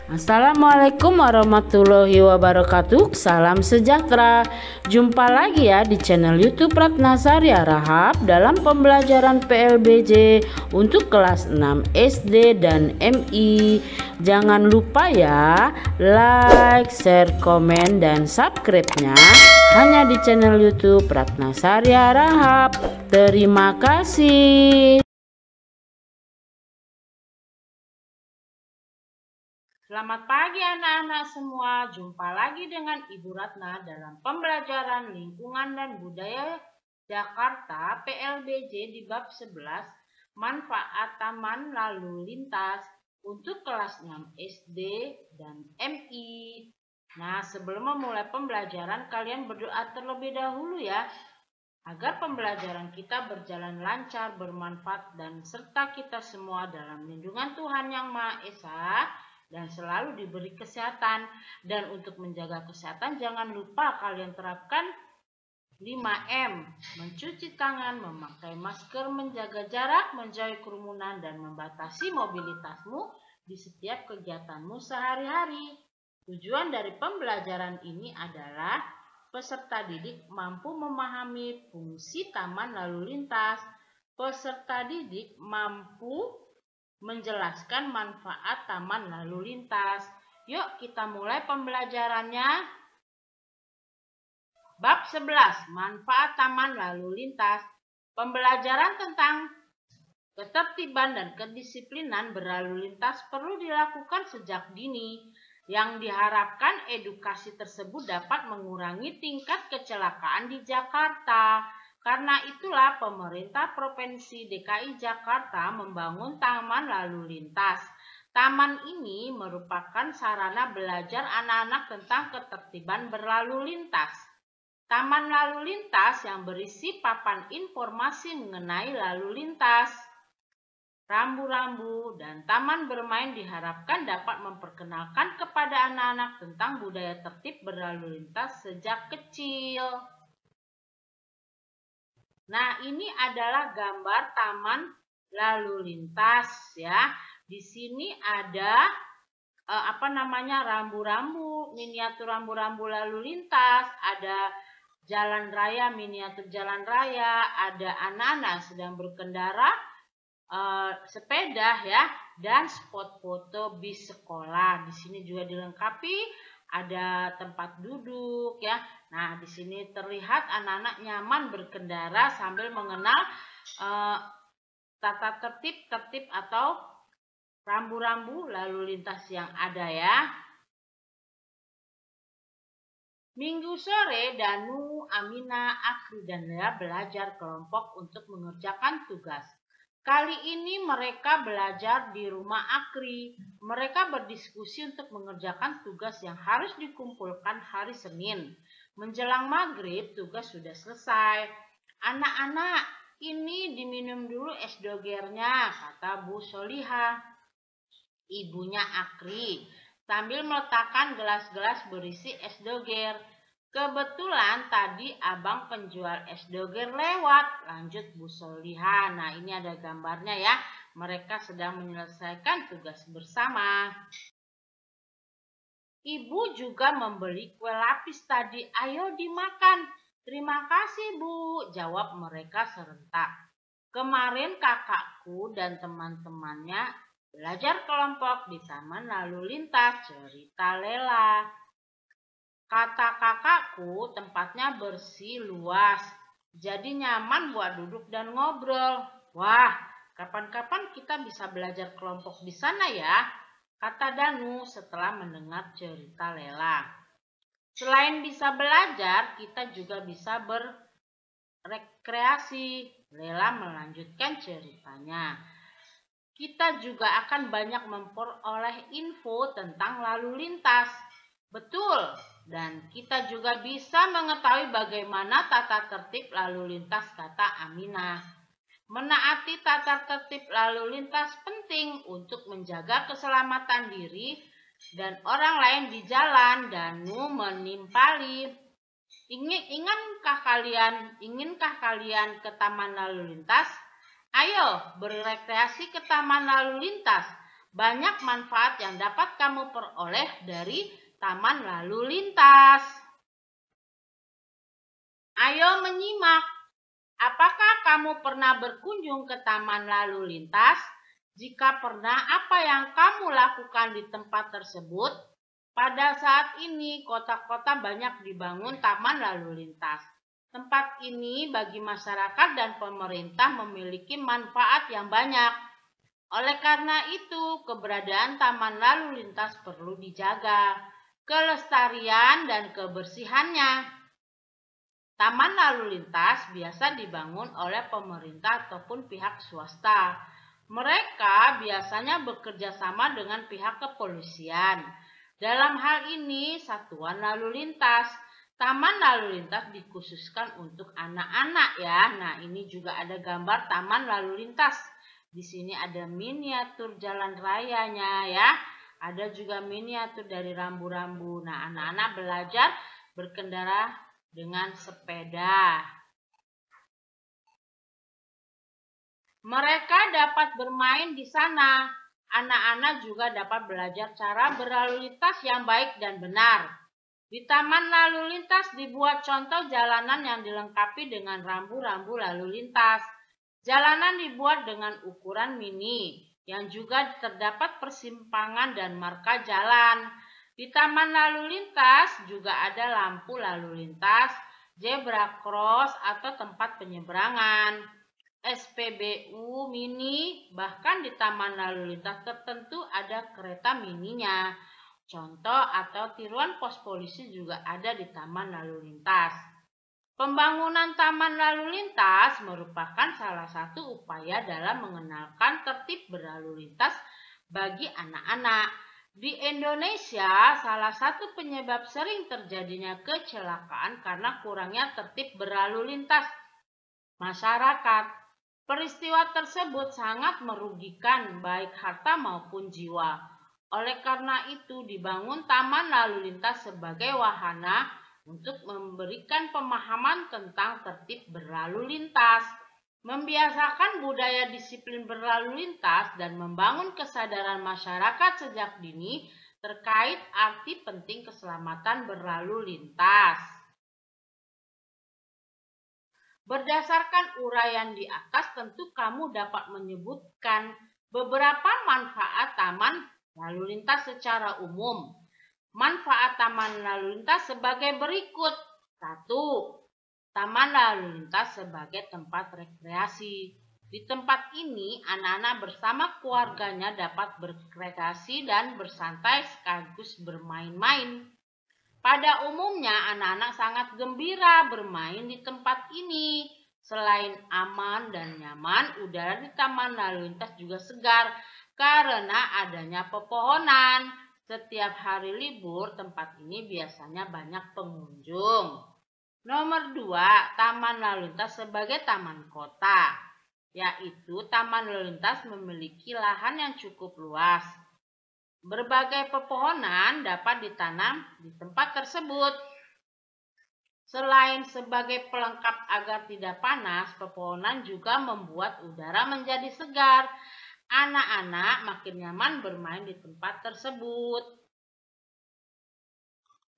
Assalamualaikum warahmatullahi wabarakatuh. Salam sejahtera. Jumpa lagi ya di channel YouTube Ratna Saria Rahab dalam pembelajaran PLBJ untuk kelas 6 SD dan MI. Jangan lupa ya, like, share, komen, dan subscribe-nya hanya di channel YouTube Ratna Saria Rahab. Terima kasih. Selamat pagi anak-anak semua, jumpa lagi dengan Ibu Ratna dalam pembelajaran lingkungan dan budaya Jakarta PLBJ di bab 11 manfaat taman lalu lintas untuk kelas 6 SD dan MI. Nah, sebelum memulai pembelajaran kalian berdoa terlebih dahulu ya, agar pembelajaran kita berjalan lancar, bermanfaat, dan serta kita semua dalam lindungan Tuhan Yang Maha Esa dan selalu diberi kesehatan. Dan untuk menjaga kesehatan jangan lupa kalian terapkan 5M, mencuci tangan, memakai masker, menjaga jarak, menjauhi kerumunan, dan membatasi mobilitasmu di setiap kegiatanmu sehari-hari. Tujuan dari pembelajaran ini adalah peserta didik mampu memahami fungsi taman lalu lintas. Peserta didik mampu menjelaskan manfaat taman lalu lintas. Yuk kita mulai pembelajarannya. Bab 11, manfaat taman lalu lintas. Pembelajaran tentang ketertiban dan kedisiplinan berlalu lintas perlu dilakukan sejak dini. Yang diharapkan edukasi tersebut dapat mengurangi tingkat kecelakaan di Jakarta. Karena itulah pemerintah Provinsi DKI Jakarta membangun taman lalu lintas. Taman ini merupakan sarana belajar anak-anak tentang ketertiban berlalu lintas. Taman lalu lintas yang berisi papan informasi mengenai lalu lintas, rambu-rambu, dan taman bermain diharapkan dapat memperkenalkan kepada anak-anak tentang budaya tertib berlalu lintas sejak kecil. Nah, ini adalah gambar taman lalu lintas ya. Di sini ada rambu-rambu, miniatur rambu-rambu lalu lintas, ada jalan raya, miniatur jalan raya, ada anak-anak sedang berkendara sepeda ya, dan spot foto bis sekolah. Di sini juga dilengkapi ada tempat duduk ya. Nah, di sini terlihat anak-anak nyaman berkendara sambil mengenal tata tertib atau rambu-rambu lalu lintas yang ada ya. Minggu sore, Danu, Amina, Akri, dan Lea belajar kelompok untuk mengerjakan tugas. Kali ini mereka belajar di rumah Akri. Mereka berdiskusi untuk mengerjakan tugas yang harus dikumpulkan hari Senin. Menjelang maghrib, tugas sudah selesai. Anak-anak, ini diminum dulu es dogernya, kata Bu Soliha, ibunya Akri, sambil meletakkan gelas-gelas berisi es doger. Kebetulan tadi abang penjual es doger lewat, lanjut Bu Soliha. Nah, ini ada gambarnya ya. Mereka sedang menyelesaikan tugas bersama. Ibu juga membeli kue lapis tadi. Ayo dimakan. Terima kasih Bu, jawab mereka serentak. Kemarin kakakku dan teman-temannya belajar kelompok di taman lalu lintas, cerita Lela. Kata kakakku, tempatnya bersih, luas, jadi nyaman buat duduk dan ngobrol. Wah, kapan-kapan kita bisa belajar kelompok di sana ya, kata Danu setelah mendengar cerita Lela. Selain bisa belajar, kita juga bisa berrekreasi. Lela melanjutkan ceritanya. Kita juga akan banyak memperoleh info tentang lalu lintas. Betul, dan kita juga bisa mengetahui bagaimana tata tertib lalu lintas, kata Aminah. Menaati tata tertib lalu lintas penting untuk menjaga keselamatan diri dan orang lain di jalan. Danu menimpali. Inginkah kalian ke taman lalu lintas? Ayo berrekreasi ke taman lalu lintas. banyak manfaat yang dapat kamu peroleh dari taman lalu lintas. Ayo menyimak. Apakah kamu pernah berkunjung ke taman lalu lintas? Jika pernah, apa yang kamu lakukan di tempat tersebut? Pada saat ini, kota-kota banyak dibangun taman lalu lintas. Tempat ini bagi masyarakat dan pemerintah memiliki manfaat yang banyak. Oleh karena itu, keberadaan taman lalu lintas perlu dijaga, kelestarian dan kebersihannya. Taman lalu lintas biasa dibangun oleh pemerintah ataupun pihak swasta. Mereka biasanya bekerja sama dengan pihak kepolisian. Dalam hal ini, satuan lalu lintas. Taman lalu lintas dikhususkan untuk anak-anak ya. Nah, ini juga ada gambar taman lalu lintas. Di sini ada miniatur jalan rayanya ya. Ada juga miniatur dari rambu-rambu. Nah, anak-anak belajar berkendara dengan sepeda. Mereka dapat bermain di sana. Anak-anak juga dapat belajar cara berlalu lintas yang baik dan benar. Di taman lalu lintas dibuat contoh jalanan yang dilengkapi dengan rambu-rambu lalu lintas. Jalanan dibuat dengan ukuran mini, yang juga terdapat persimpangan dan marka jalan. Di taman lalu lintas juga ada lampu lalu lintas, zebra cross atau tempat penyeberangan, SPBU mini, bahkan di taman lalu lintas tertentu ada kereta mininya. Contoh atau tiruan pos polisi juga ada di taman lalu lintas. Pembangunan taman lalu lintas merupakan salah satu upaya dalam mengenalkan tertib berlalu lintas bagi anak-anak. Di Indonesia, salah satu penyebab sering terjadinya kecelakaan karena kurangnya tertib berlalu lintas masyarakat. Peristiwa tersebut sangat merugikan baik harta maupun jiwa. Oleh karena itu, dibangun taman lalu lintas sebagai wahana untuk memberikan pemahaman tentang tertib berlalu lintas, membiasakan budaya disiplin berlalu lintas, dan membangun kesadaran masyarakat sejak dini terkait arti penting keselamatan berlalu lintas. Berdasarkan uraian di atas, tentu kamu dapat menyebutkan beberapa manfaat taman lalu lintas secara umum. Manfaat taman lalu lintas sebagai berikut. 1. Taman lalu lintas sebagai tempat rekreasi. Di tempat ini, anak-anak bersama keluarganya dapat berrekreasi dan bersantai sekaligus bermain-main. Pada umumnya, anak-anak sangat gembira bermain di tempat ini. Selain aman dan nyaman, udara di taman lalu lintas juga segar karena adanya pepohonan. Setiap hari libur, tempat ini biasanya banyak pengunjung. Nomor 2, taman lalu lintas sebagai taman kota, yaitu taman lalu lintas memiliki lahan yang cukup luas. Berbagai pepohonan dapat ditanam di tempat tersebut. Selain sebagai pelengkap agar tidak panas, pepohonan juga membuat udara menjadi segar. Anak-anak makin nyaman bermain di tempat tersebut.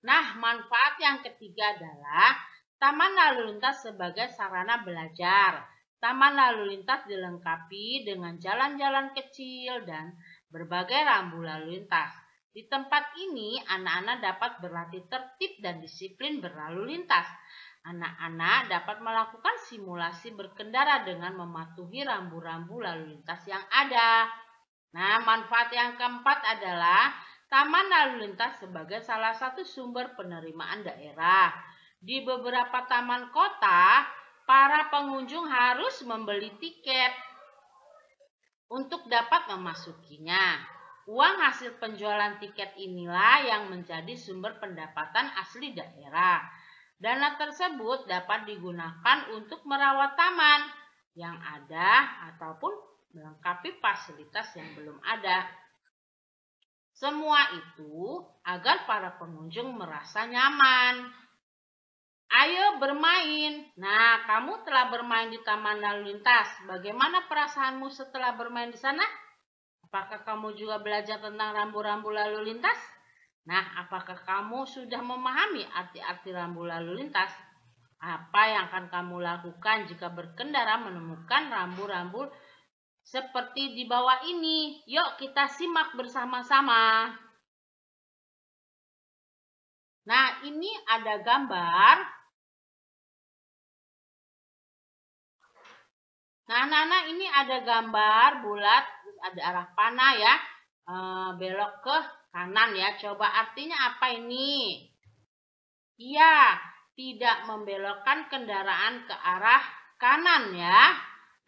Nah, manfaat yang ketiga adalah taman lalu lintas sebagai sarana belajar. Taman lalu lintas dilengkapi dengan jalan-jalan kecil dan berbagai rambu lalu lintas. Di tempat ini, anak-anak dapat berlatih tertib dan disiplin berlalu lintas. Anak-anak dapat melakukan simulasi berkendara dengan mematuhi rambu-rambu lalu lintas yang ada. Nah, manfaat yang keempat adalah taman lalu lintas sebagai salah satu sumber penerimaan daerah. Di beberapa taman kota, para pengunjung harus membeli tiket untuk dapat memasukinya. Uang hasil penjualan tiket inilah yang menjadi sumber pendapatan asli daerah. Dana tersebut dapat digunakan untuk merawat taman yang ada ataupun melengkapi fasilitas yang belum ada. Semua itu agar para pengunjung merasa nyaman. Ayo bermain. Nah, kamu telah bermain di taman lalu lintas. Bagaimana perasaanmu setelah bermain di sana? Apakah kamu juga belajar tentang rambu-rambu lalu lintas? Nah, apakah kamu sudah memahami arti-arti rambu lalu lintas? Apa yang akan kamu lakukan jika berkendara menemukan rambu-rambu seperti di bawah ini? Yuk kita simak bersama-sama. Nah, ini ada gambar. Nah, anak-anak, ini ada gambar bulat, ada arah panah ya, belok ke kanan ya. Coba artinya apa ini? Iya, tidak membelokkan kendaraan ke arah kanan ya.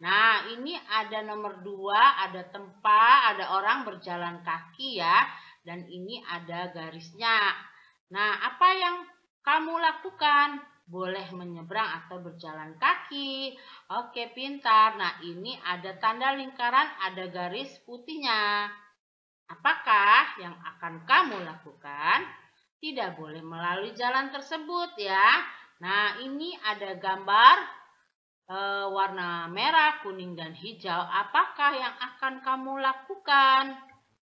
Nah, ini ada nomor 2, ada tempat, ada orang berjalan kaki ya. Dan ini ada garisnya. Nah, apa yang kamu lakukan? Boleh menyeberang atau berjalan kaki. Oke, pintar. Nah, ini ada tanda lingkaran, ada garis putihnya. Apakah yang akan kamu lakukan? Tidak boleh melalui jalan tersebut ya. Nah, ini ada gambar warna merah, kuning, dan hijau. Apakah yang akan kamu lakukan?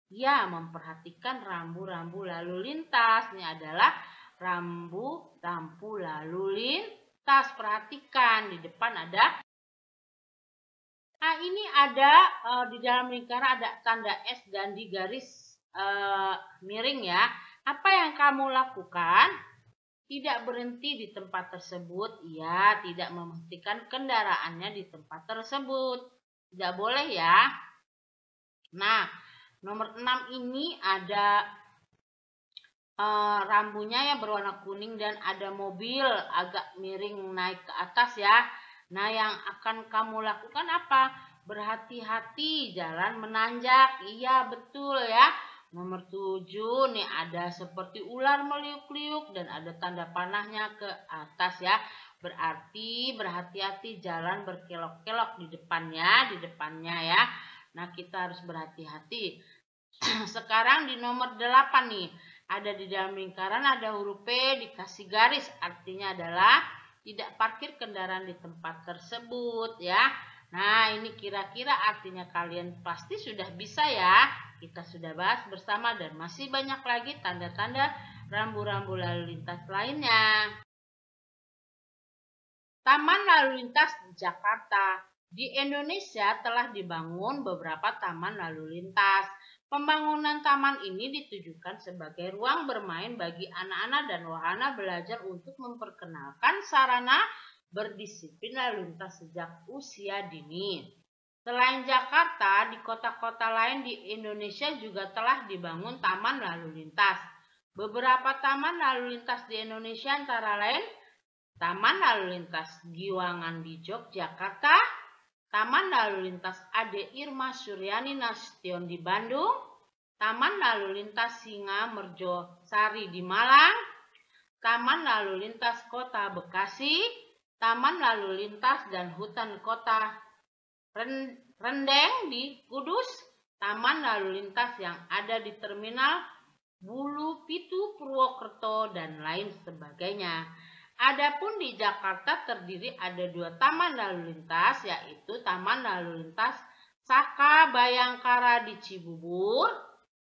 Ya, memperhatikan rambu-rambu lalu lintas. Ini adalah rambu-rambu lalu lintas. Perhatikan, di depan ada. Nah, ini ada di dalam lingkaran ada tanda S dan di garis miring ya. Apa yang kamu lakukan? Tidak berhenti di tempat tersebut. Ia tidak menghentikan kendaraannya di tempat tersebut. Tidak boleh ya. Nah, nomor 6 ini ada rambunya yang berwarna kuning dan ada mobil agak miring naik ke atas ya. Nah, yang akan kamu lakukan apa? Berhati-hati, jalan menanjak. Iya, betul ya. Nomor 7 nih ada seperti ular meliuk-liuk dan ada tanda panahnya ke atas ya. Berarti berhati-hati, jalan berkelok-kelok di depannya ya. Nah, kita harus berhati-hati. Sekarang di nomor 8 nih. Ada di dalam lingkaran ada huruf P dikasih garis. Artinya adalah tidak parkir kendaraan di tempat tersebut ya. Nah, ini kira-kira artinya kalian pasti sudah bisa ya. Kita sudah bahas bersama dan masih banyak lagi tanda-tanda rambu-rambu lalu lintas lainnya. Taman lalu lintas di Jakarta. Di Indonesia telah dibangun beberapa taman lalu lintas. Pembangunan taman ini ditujukan sebagai ruang bermain bagi anak-anak dan wahana belajar untuk memperkenalkan sarana berdisiplin lalu lintas sejak usia dini. Selain Jakarta, di kota-kota lain di Indonesia juga telah dibangun taman lalu lintas. Beberapa taman lalu lintas di Indonesia antara lain Taman Lalu Lintas Giwangan di Yogyakarta, Taman Lalu Lintas Ade Irma Suryani Nasution di Bandung, Taman Lalu Lintas Singa Merjosari di Malang, Taman Lalu Lintas Kota Bekasi, Taman Lalu Lintas dan Hutan Kota Rendeng di Kudus, Taman Lalu Lintas yang ada di Terminal Bulu Pitu Purwokerto, dan lain sebagainya. Adapun di Jakarta terdiri ada 2 taman lalu lintas, yaitu Taman Lalu Lintas Saka Bayangkara di Cibubur,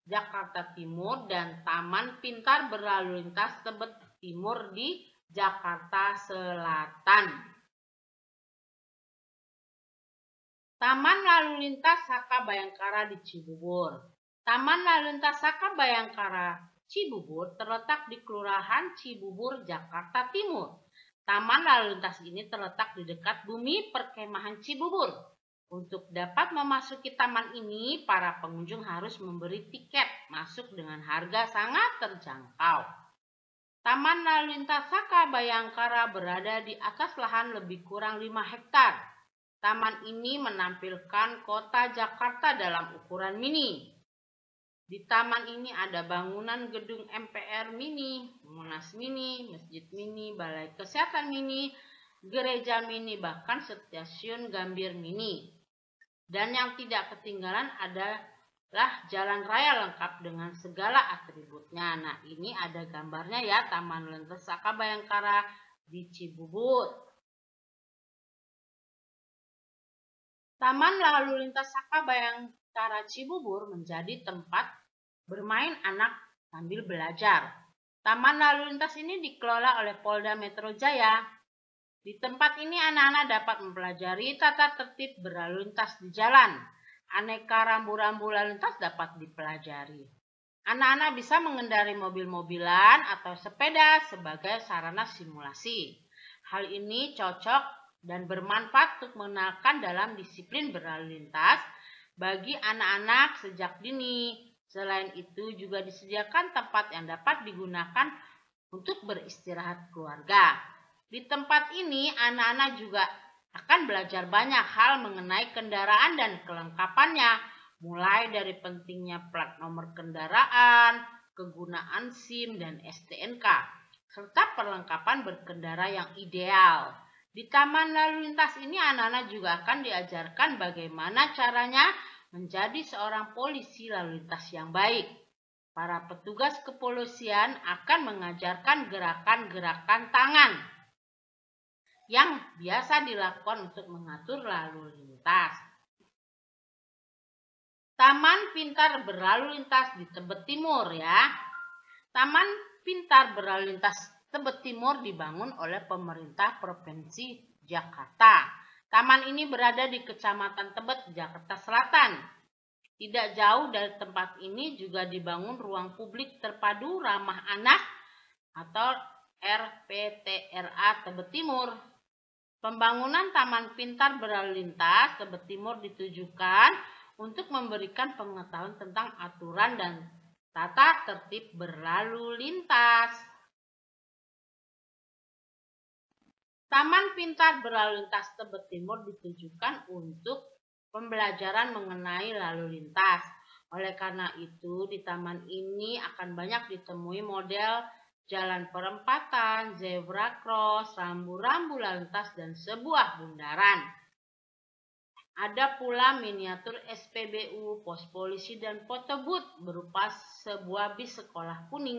Jakarta Timur, dan Taman Pintar Berlalu Lintas Tebet Timur di Jakarta Selatan. Taman Lalu Lintas Saka Bayangkara di Cibubur. Taman Lalu Lintas Saka Bayangkara Cibubur terletak di Kelurahan Cibubur, Jakarta Timur. Taman lalu lintas ini terletak di dekat bumi perkemahan Cibubur. Untuk dapat memasuki taman ini, para pengunjung harus memberi tiket masuk dengan harga sangat terjangkau. Taman lalu lintas Saka Bayangkara berada di atas lahan lebih kurang 5 hektar. Taman ini menampilkan kota Jakarta dalam ukuran mini. Di taman ini ada bangunan gedung MPR mini, Monas mini, Masjid mini, Balai Kesehatan mini, Gereja mini, bahkan stasiun Gambir mini. Dan yang tidak ketinggalan adalah jalan raya lengkap dengan segala atributnya. Nah, ini ada gambarnya ya, Taman Lalu Lintas Saka Bayangkara di Cibubur. Taman Lalu Lintas Saka Bayangkara Kara Cibubur menjadi tempat bermain anak sambil belajar. Taman lalu lintas ini dikelola oleh Polda Metro Jaya. Di tempat ini anak-anak dapat mempelajari tata tertib berlalu lintas di jalan. Aneka rambu-rambu lalu lintas dapat dipelajari. Anak-anak bisa mengendarai mobil-mobilan atau sepeda sebagai sarana simulasi. Hal ini cocok dan bermanfaat untuk mengenalkan dalam disiplin berlalu lintas bagi anak-anak sejak dini. Selain itu juga disediakan tempat yang dapat digunakan untuk beristirahat keluarga. Di tempat ini anak-anak juga akan belajar banyak hal mengenai kendaraan dan kelengkapannya, mulai dari pentingnya plat nomor kendaraan, kegunaan SIM dan STNK, serta perlengkapan berkendara yang ideal. Di taman lalu lintas ini anak-anak juga akan diajarkan bagaimana caranya menjadi seorang polisi lalu lintas yang baik. Para petugas kepolisian akan mengajarkan gerakan-gerakan tangan yang biasa dilakukan untuk mengatur lalu lintas. Taman Pintar Berlalu Lintas di Tebet Timur ya. Taman Pintar Berlalu Lintas Tebet Timur dibangun oleh pemerintah Provinsi Jakarta. Taman ini berada di Kecamatan Tebet, Jakarta Selatan. Tidak jauh dari tempat ini juga dibangun ruang publik terpadu ramah anak atau RPTRA Tebet Timur. Pembangunan Taman Pintar Berlalu Lintas Tebet Timur ditujukan untuk memberikan pengetahuan tentang aturan dan tata tertib berlalu lintas. Taman Pintar Berlalu Lintas Tebet Timur ditujukan untuk pembelajaran mengenai lalu lintas. Oleh karena itu, di taman ini akan banyak ditemui model jalan perempatan, zebra cross, rambu-rambu lalu lintas, dan sebuah bundaran. Ada pula miniatur SPBU, pos polisi, dan foto booth berupa sebuah bis sekolah kuning.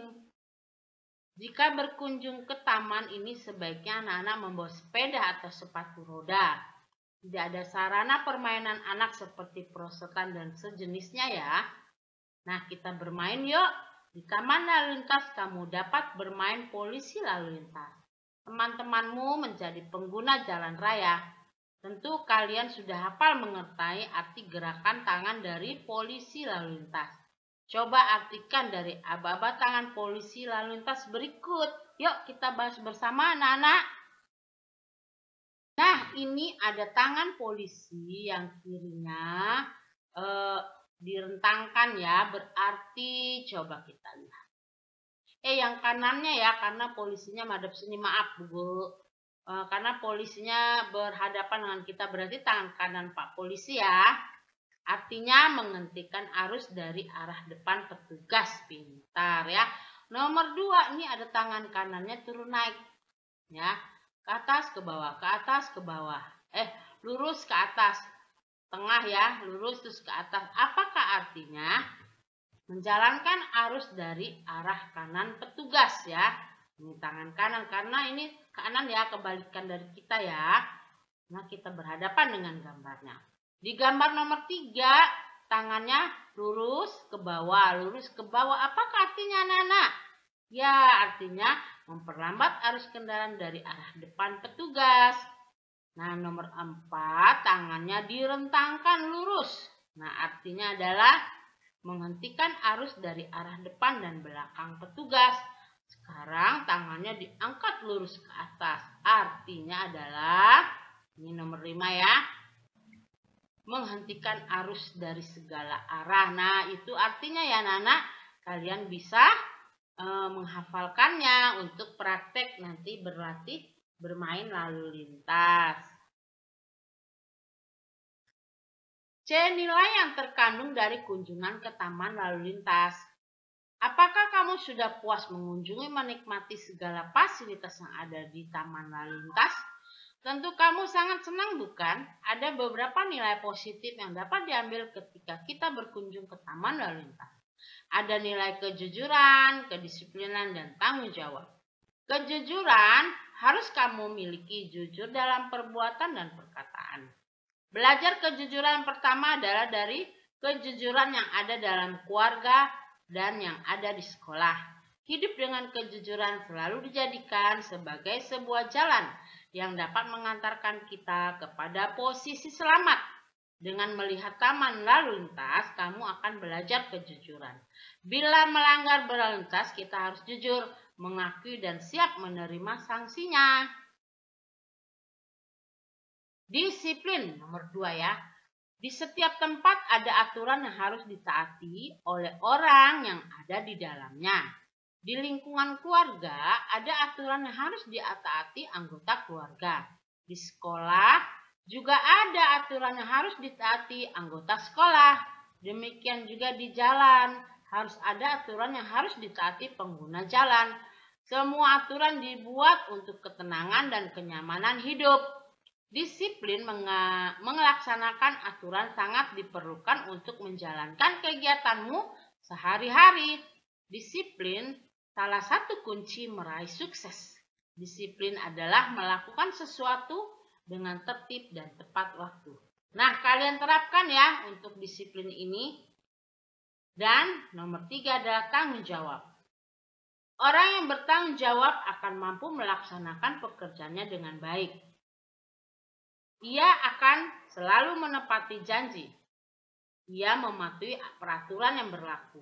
Jika berkunjung ke taman ini sebaiknya anak-anak membawa sepeda atau sepatu roda. Tidak ada sarana permainan anak seperti perosotan dan sejenisnya ya. Nah, kita bermain yuk. Di taman lalu lintas kamu dapat bermain polisi lalu lintas. Teman-temanmu menjadi pengguna jalan raya. Tentu kalian sudah hafal mengerti arti gerakan tangan dari polisi lalu lintas. Coba artikan dari aba-aba tangan polisi lalu lintas berikut. Yuk kita bahas bersama anak-anak. Nah, ini ada tangan polisi yang kirinya direntangkan ya, berarti coba kita lihat. Yang kanannya ya, karena polisinya madep sini, maaf Bu Guru. Karena polisinya berhadapan dengan kita, berarti tangan kanan Pak Polisi ya. Artinya menghentikan arus dari arah depan petugas. Pintar ya. Nomor 2, ini ada tangan kanannya turun naik. Ya, ke atas, ke bawah, ke atas, ke bawah. Lurus ke atas. Tengah ya, lurus terus ke atas. Apakah artinya? Menjalankan arus dari arah kanan petugas ya. Ini tangan kanan, karena ini kanan ya, kebalikan dari kita ya. Nah, kita berhadapan dengan gambarnya. Di gambar nomor 3, tangannya lurus ke bawah, lurus ke bawah. Apakah artinya anak-anak? Ya, artinya memperlambat arus kendaraan dari arah depan petugas. Nah, nomor 4, tangannya direntangkan lurus. Nah, artinya adalah menghentikan arus dari arah depan dan belakang petugas. Sekarang tangannya diangkat lurus ke atas. Artinya adalah, ini nomor 5 ya, menghentikan arus dari segala arah. Nah, itu artinya ya anak-anak, kalian bisa menghafalkannya untuk praktek nanti berlatih bermain lalu lintas. C. Nilai yang terkandung dari kunjungan ke taman lalu lintas. Apakah kamu sudah puas mengunjungi menikmati segala fasilitas yang ada di taman lalu lintas? Tentu kamu sangat senang bukan? Ada beberapa nilai positif yang dapat diambil ketika kita berkunjung ke taman lalu lintas. Ada nilai kejujuran, kedisiplinan, dan tanggung jawab. Kejujuran harus kamu miliki jujur dalam perbuatan dan perkataan. Belajar kejujuran pertama adalah dari kejujuran yang ada dalam keluarga, dan yang ada di sekolah. Hidup dengan kejujuran selalu dijadikan sebagai sebuah jalan yang dapat mengantarkan kita kepada posisi selamat. Dengan melihat taman lalu lintas, kamu akan belajar kejujuran. Bila melanggar berlalu lintas, kita harus jujur, mengakui, dan siap menerima sanksinya. Disiplin nomor 2 ya. Di setiap tempat ada aturan yang harus ditaati oleh orang yang ada di dalamnya. Di lingkungan keluarga ada aturan yang harus ditaati anggota keluarga. Di sekolah juga ada aturan yang harus ditaati anggota sekolah. Demikian juga di jalan, harus ada aturan yang harus ditaati pengguna jalan. Semua aturan dibuat untuk ketenangan dan kenyamanan hidup. Disiplin melaksanakan aturan sangat diperlukan untuk menjalankan kegiatanmu sehari-hari. Disiplin salah satu kunci meraih sukses. Disiplin adalah melakukan sesuatu dengan tertib dan tepat waktu. Nah, kalian terapkan ya untuk disiplin ini. Dan nomor 3 adalah tanggung jawab. Orang yang bertanggung jawab akan mampu melaksanakan pekerjaannya dengan baik. Ia akan selalu menepati janji. Ia mematuhi peraturan yang berlaku.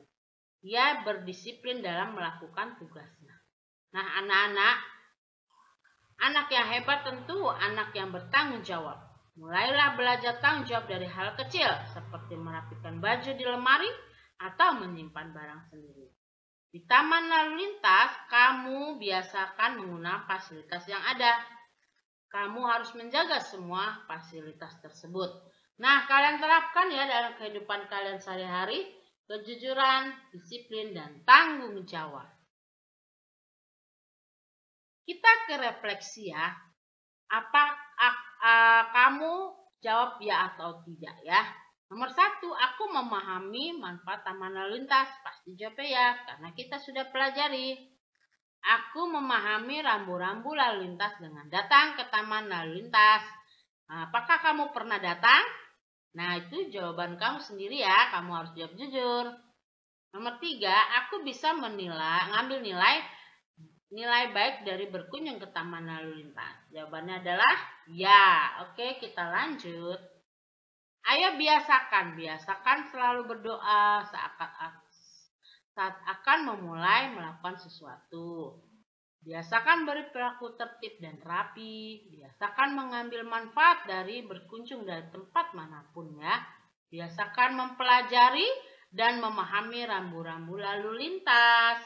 Ia berdisiplin dalam melakukan tugasnya. Nah, anak yang hebat tentu anak yang bertanggung jawab. Mulailah belajar tanggung jawab dari hal kecil, seperti merapikan baju di lemari atau menyimpan barang sendiri. Di taman lalu lintas, kamu biasakan menggunakan fasilitas yang ada. Kamu harus menjaga semua fasilitas tersebut. Nah, kalian terapkan ya dalam kehidupan kalian sehari-hari, kejujuran, disiplin, dan tanggung jawab. Kita ke refleksi ya. Kamu jawab ya atau tidak ya. Nomor 1, aku memahami manfaat taman lalu lintas. Pasti jawab ya, karena kita sudah pelajari. Aku memahami rambu-rambu lalu lintas dengan datang ke taman lalu lintas. Apakah kamu pernah datang? Nah, itu jawaban kamu sendiri ya. Kamu harus jawab jujur. Nomor 3, aku bisa ngambil nilai baik dari berkunjung ke taman lalu lintas. Jawabannya adalah ya. Oke, kita lanjut. Ayo biasakan selalu berdoa saat akan memulai melakukan sesuatu. Biasakan berperilaku tertib dan rapi. Biasakan mengambil manfaat dari berkunjung dari tempat manapun ya. Biasakan mempelajari dan memahami rambu-rambu lalu lintas.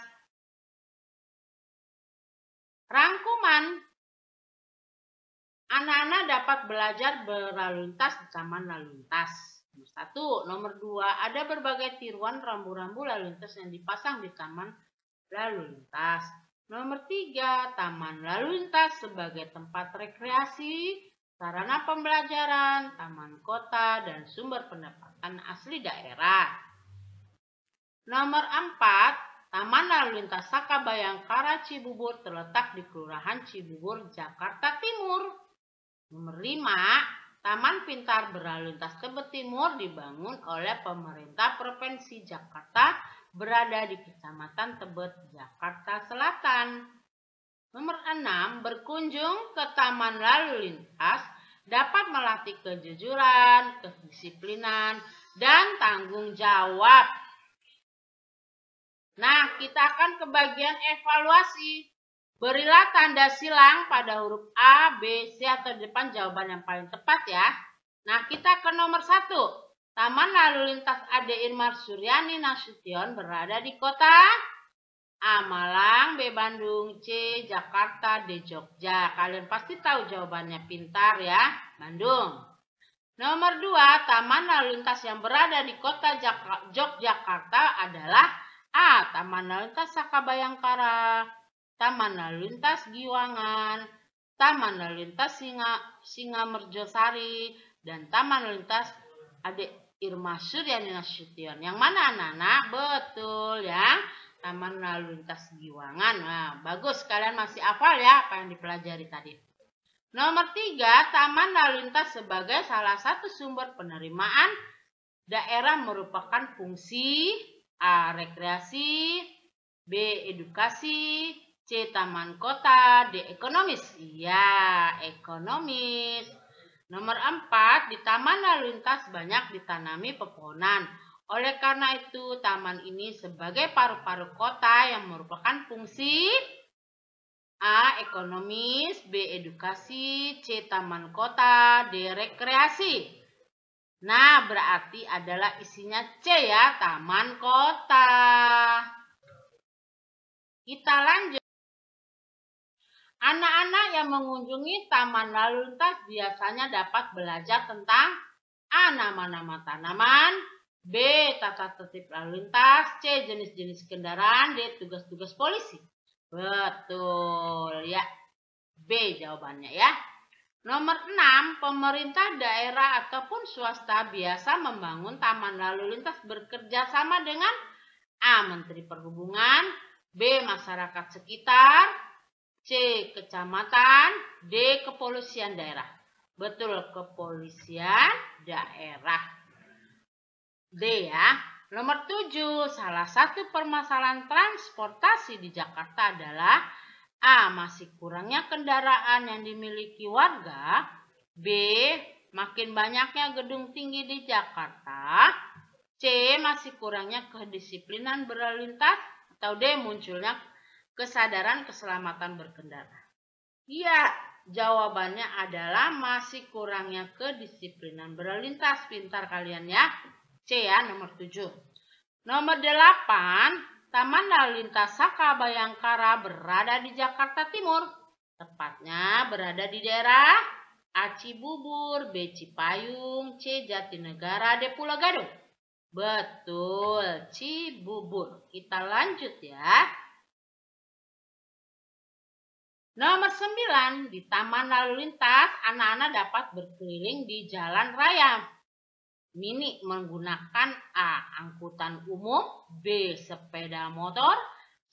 Rangkuman. Anak-anak dapat belajar berlalu lintas di taman lalu lintas. Nomor 2, ada berbagai tiruan rambu-rambu lalu lintas yang dipasang di taman lalu lintas. Nomor 3, taman lalu lintas sebagai tempat rekreasi, sarana pembelajaran, taman kota, dan sumber pendapatan asli daerah. Nomor 4, taman lalu lintas Saka Bayangkara Cibubur terletak di Kelurahan Cibubur, Jakarta Timur. Nomor 5, Taman Pintar Berlalu Lintas Tebet Timur dibangun oleh pemerintah Provinsi Jakarta, berada di Kecamatan Tebet, Jakarta Selatan. Nomor 6, berkunjung ke taman lalu lintas dapat melatih kejujuran, kedisiplinan, dan tanggung jawab. Nah, kita akan ke bagian evaluasi. Berilah tanda silang pada huruf A, B, C atau di depan jawaban yang paling tepat ya. Nah, kita ke nomor 1. Taman lalu lintas Ade Irmar Suryani Nasution berada di kota A. Malang, B. Bandung, C. Jakarta, D. Jogja. Kalian pasti tahu jawabannya, pintar ya, Bandung. Nomor 2, taman lalu lintas yang berada di kota Yogyakarta adalah A. Taman lalu lintas Saka Bayangkara, Taman lalu lintas Giwangan, Taman lalu lintas Singamerjosari, dan Taman lalu lintas Ade Irmar Suryani Nasution. Yang mana anak-anak? Betul ya, Taman lalu lintas Giwangan. Nah, bagus, kalian masih hafal ya apa yang dipelajari tadi. Nomor 3, taman lalu lintas sebagai salah satu sumber penerimaan daerah merupakan fungsi A. Rekreasi, B. Edukasi, C. Taman kota, D. Ekonomis. Iya, ekonomis. Nomor 4, di taman lalu lintas banyak ditanami pepohonan. Oleh karena itu, taman ini sebagai paru-paru kota yang merupakan fungsi A. Ekonomis, B. Edukasi, C. Taman kota, D. Rekreasi. Nah, berarti adalah isinya C ya, taman kota. Kita lanjut. Anak-anak yang mengunjungi taman lalu lintas biasanya dapat belajar tentang A. Nama-nama tanaman, B. Tata tertib lalu lintas, C. Jenis-jenis kendaraan, D. Tugas-tugas polisi. Betul ya, B jawabannya ya. Nomor 6, pemerintah daerah ataupun swasta biasa membangun taman lalu lintas bekerja sama dengan A. Menteri Perhubungan, B. Masyarakat sekitar, C. Kecamatan, D. Kepolisian daerah. Betul, kepolisian daerah. D ya. Nomor 7, salah satu permasalahan transportasi di Jakarta adalah A. Masih kurangnya kendaraan yang dimiliki warga, B. Makin banyaknya gedung tinggi di Jakarta, C. Masih kurangnya kedisiplinan berlalu lintas, atau D. Munculnya kesadaran keselamatan berkendara. Iya, jawabannya adalah masih kurangnya kedisiplinan berlalu lintas. Pintar kalian ya. C ya, nomor 7. Nomor 8, Taman Lalu Lintas Saka Bayangkara berada di Jakarta Timur. Tepatnya berada di daerah A. Cibubur, B. Cipayung, C. Jatinegara, D. Pulau Gadung. Betul, Cibubur. Kita lanjut ya. Nomor 9, di taman lalu lintas, anak-anak dapat berkeliling di jalan raya mini menggunakan A. angkutan umum, B. sepeda motor,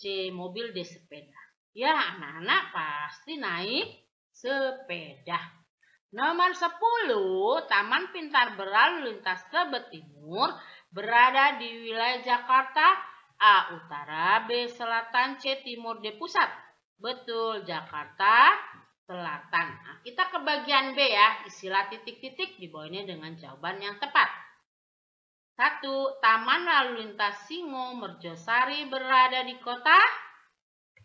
C. mobil, D. sepeda. Ya, anak-anak pasti naik sepeda. Nomor 10, Taman Pintar Berlalu Lintas Tebet Timur berada di wilayah Jakarta, A. utara, B. selatan, C. timur, D. pusat. Betul, Jakarta Selatan. Nah, kita ke bagian B ya, isilah titik-titik di bawahnya dengan jawaban yang tepat. 1. Taman Lalu Lintas Singo Merjosari berada di kota?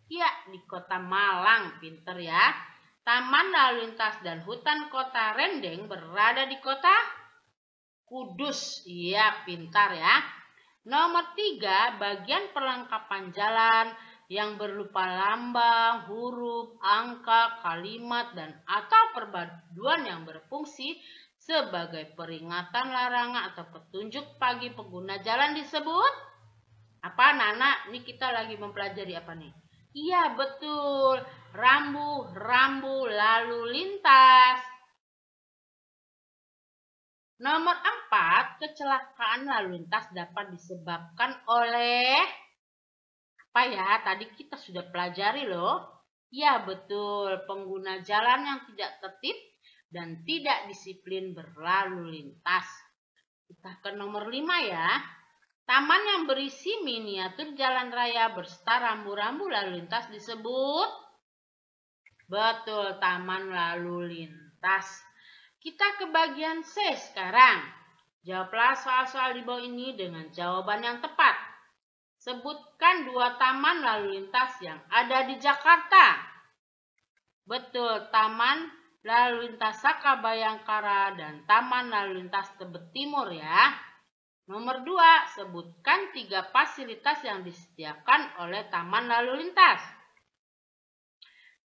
Ya, di kota Malang. Pinter ya. Taman Lalu Lintas dan Hutan Kota Rendeng berada di kota Kudus. Iya, pintar ya. Nomor 3, bagian perlengkapan jalan yang berupa lambang, huruf, angka, kalimat, dan atau perpaduan yang berfungsi sebagai peringatan, larangan, atau petunjuk bagi pengguna jalan disebut apa, Nana? Ini kita lagi mempelajari apa nih? Iya, betul. Rambu-rambu lalu lintas. Nomor 4, kecelakaan lalu lintas dapat disebabkan oleh apa ya? Tadi kita sudah pelajari loh. Ya, betul. Pengguna jalan yang tidak tertib dan tidak disiplin berlalu lintas. Kita ke nomor 5 ya. Taman yang berisi miniatur jalan raya berserta rambu-rambu lalu lintas disebut? Betul, taman lalu lintas. Kita ke bagian C sekarang. Jawablah soal-soal di bawah ini dengan jawaban yang tepat. Sebutkan 2 taman lalu lintas yang ada di Jakarta. Betul, Taman Lalu Lintas Saka Bayangkara dan Taman Lalu Lintas Tebet Timur ya. Nomor 2, sebutkan 3 fasilitas yang disediakan oleh Taman Lalu Lintas.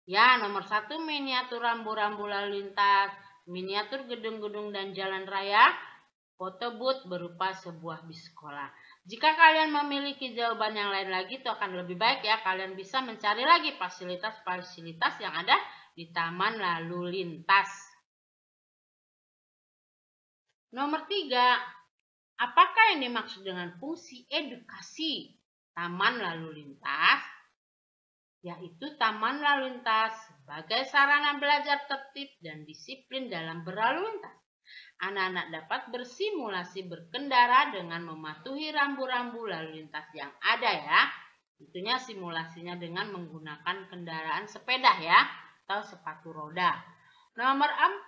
Ya, nomor 1, miniatur rambu-rambu lalu lintas, miniatur gedung-gedung dan jalan raya, foto booth berupa sebuah bis sekolah. Jika kalian memiliki jawaban yang lain lagi, itu akan lebih baik ya. Kalian bisa mencari lagi fasilitas-fasilitas yang ada di Taman Lalu Lintas. Nomor 3, apakah yang dimaksud dengan fungsi edukasi Taman Lalu Lintas? Yaitu Taman Lalu Lintas sebagai sarana belajar tertib dan disiplin dalam berlalu lintas. Anak-anak dapat bersimulasi berkendara dengan mematuhi rambu-rambu lalu lintas yang ada ya. Tentunya simulasinya dengan menggunakan kendaraan sepeda ya, atau sepatu roda. Nomor 4,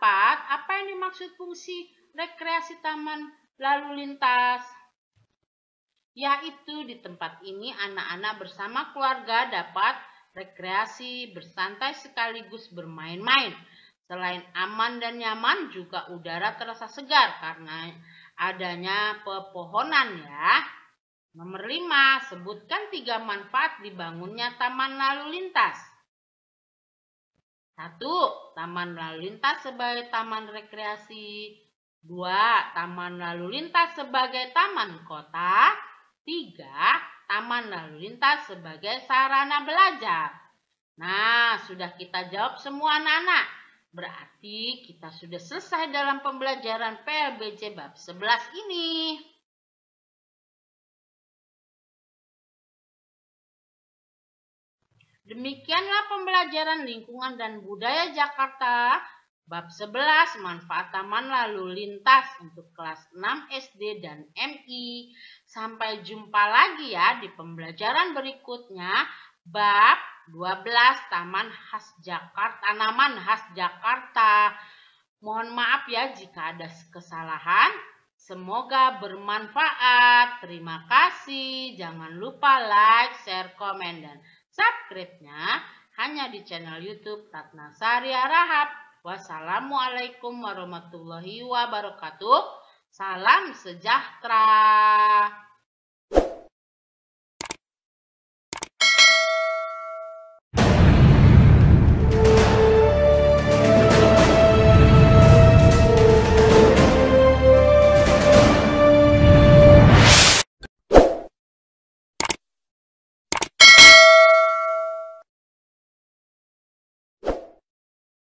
apa yang dimaksud fungsi rekreasi taman lalu lintas? Yaitu di tempat ini anak-anak bersama keluarga dapat rekreasi, bersantai sekaligus bermain-main. Selain aman dan nyaman, juga udara terasa segar karena adanya pepohonan ya. Nomor 5, sebutkan 3 manfaat dibangunnya taman lalu lintas. 1. Taman lalu lintas sebagai taman rekreasi. 2. Taman lalu lintas sebagai taman kota. 3. Taman lalu lintas sebagai sarana belajar. Nah, sudah kita jawab semua anak-anak. Berarti kita sudah selesai dalam pembelajaran PLBJ bab 11 ini. Demikianlah pembelajaran lingkungan dan budaya Jakarta bab 11 manfaat taman lalu lintas untuk kelas 6 SD dan MI. Sampai jumpa lagi ya di pembelajaran berikutnya bab 12 Taman khas Jakarta, tanaman khas Jakarta. Mohon maaf ya jika ada kesalahan. Semoga bermanfaat. Terima kasih. Jangan lupa like, share, komen, dan subscribe-nya hanya di channel YouTube Ratna Saria Rahab. Wassalamualaikum warahmatullahi wabarakatuh. Salam sejahtera.